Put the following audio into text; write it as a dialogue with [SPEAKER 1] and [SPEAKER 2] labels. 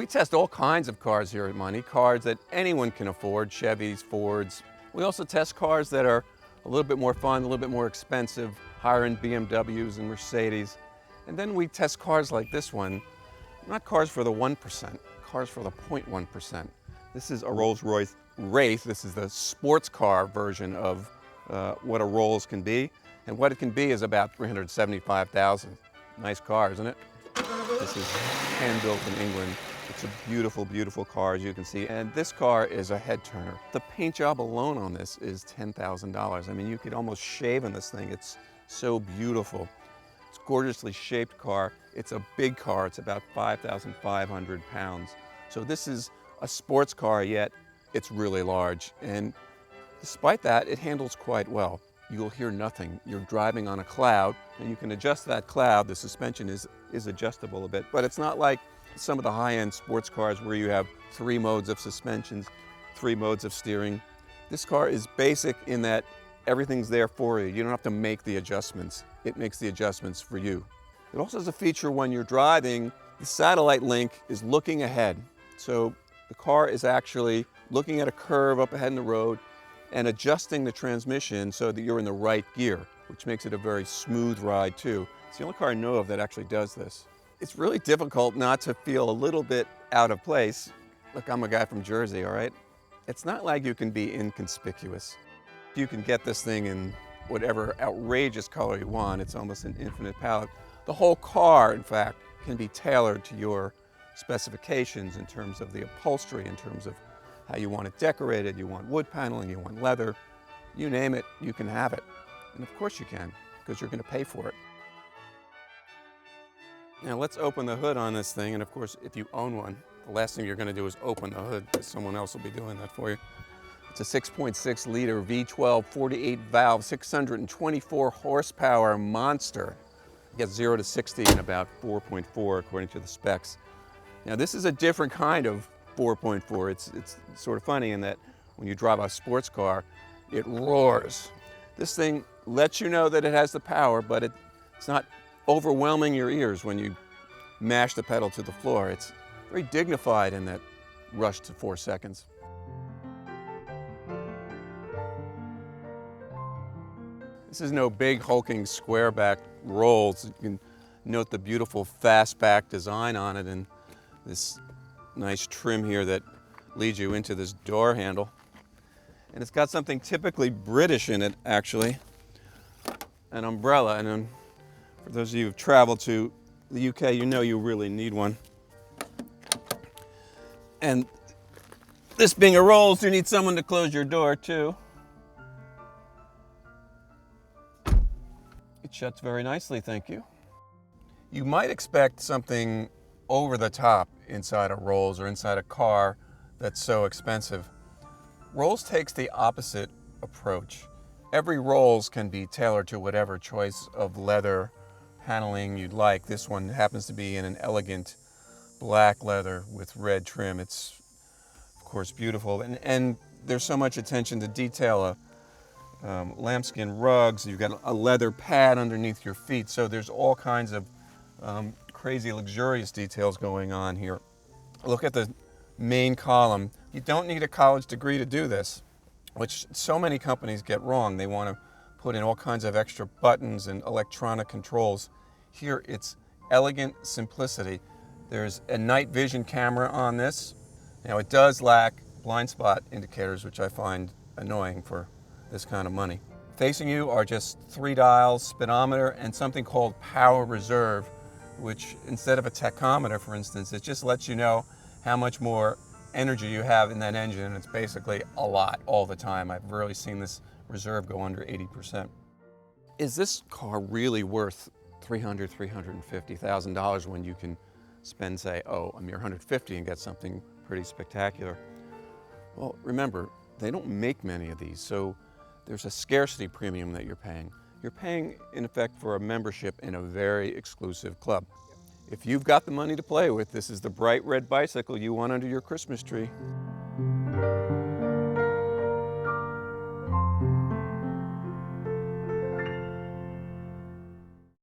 [SPEAKER 1] We test all kinds of cars here at Money, cars that anyone can afford, Chevys, Fords. We also test cars that are a little bit more fun, a little bit more expensive, higher-end BMWs and Mercedes. And then we test cars like this one, not cars for the 1%, cars for the 0.1%. This is a Rolls-Royce Wraith. This is the sports car version of what a Rolls can be. And what it can be is about $375,000. Nice car, isn't it? This is hand-built in England. It's a beautiful, beautiful car, as you can see. And this car is a head turner. The paint job alone on this is $10,000. I mean, you could almost shave in this thing. It's so beautiful. It's a gorgeously shaped car. It's a big car. It's about 5,500 pounds. So this is a sports car, yet it's really large. And despite that, it handles quite well. You'll hear nothing. You're driving on a cloud, and you can adjust that cloud. The suspension is adjustable a bit, but it's not like some of the high-end sports cars where you have 3 modes of suspensions, 3 modes of steering. This car is basic in that everything's there for you. You don't have to make the adjustments. It makes the adjustments for you. It also has a feature when you're driving, the satellite link is looking ahead. So the car is actually looking at a curve up ahead in the road and adjusting the transmission so that you're in the right gear, which makes it a very smooth ride too. It's the only car I know of that actually does this. It's really difficult not to feel a little bit out of place. Look, I'm a guy from Jersey, all right? It's not like you can be inconspicuous. You can get this thing in whatever outrageous color you want. It's almost an infinite palette. The whole car, in fact, can be tailored to your specifications in terms of the upholstery, in terms of how you want it decorated. You want wood paneling, you want leather, you name it, you can have it. And of course you can, because you're going to pay for it. Now let's open the hood on this thing, and of course if you own one, the last thing you're going to do is open the hood, because someone else will be doing that for you. It's a 6.6 liter V12 48 valve 624 horsepower monster. It gets 0 to 60 in about 4.4 according to the specs. Now this is a different kind of 4.4. It's sort of funny in that when you drive a sports car, it roars. This thing lets you know that it has the power, but it's not overwhelming your ears when you mash the pedal to the floor. It's very dignified in that rush to 4 seconds. This is no big hulking square-back Rolls. You can note the beautiful fastback design on it and this nice trim here that leads you into this door handle. And it's got something typically British in it, actually, an umbrella. And for those of you who've traveled to the UK, you know you really need one. And this being a Rolls, you need someone to close your door too. It shuts very nicely, thank you. You might expect something over the top inside a Rolls or inside a car that's so expensive. Rolls takes the opposite approach. Every Rolls can be tailored to whatever choice of leather paneling you'd like. This one happens to be in an elegant black leather with red trim. It's of course beautiful, and there's so much attention to detail. Lambskin rugs, you've got a leather pad underneath your feet, so there's all kinds of crazy luxurious details going on here. Look at the main column. You don't need a college degree to do this, which so many companies get wrong. They want to put in all kinds of extra buttons and electronic controls. Here it's elegant simplicity. There's a night vision camera on this. Now it does lack blind spot indicators, which I find annoying for this kind of money. Facing you are just 3 dials, speedometer, and something called power reserve, which instead of a tachometer, for instance, it just lets you know how much more energy you have in that engine, and it's basically a lot all the time. I've rarely seen this reserve go under 80%. Is this car really worth $300,000, $350,000 when you can spend, say, a mere $150,000 and get something pretty spectacular? Well, remember, they don't make many of these, so there's a scarcity premium that you're paying. You're paying, in effect, for a membership in a very exclusive club. If you've got the money to play with, this is the bright red bicycle you want under your Christmas tree.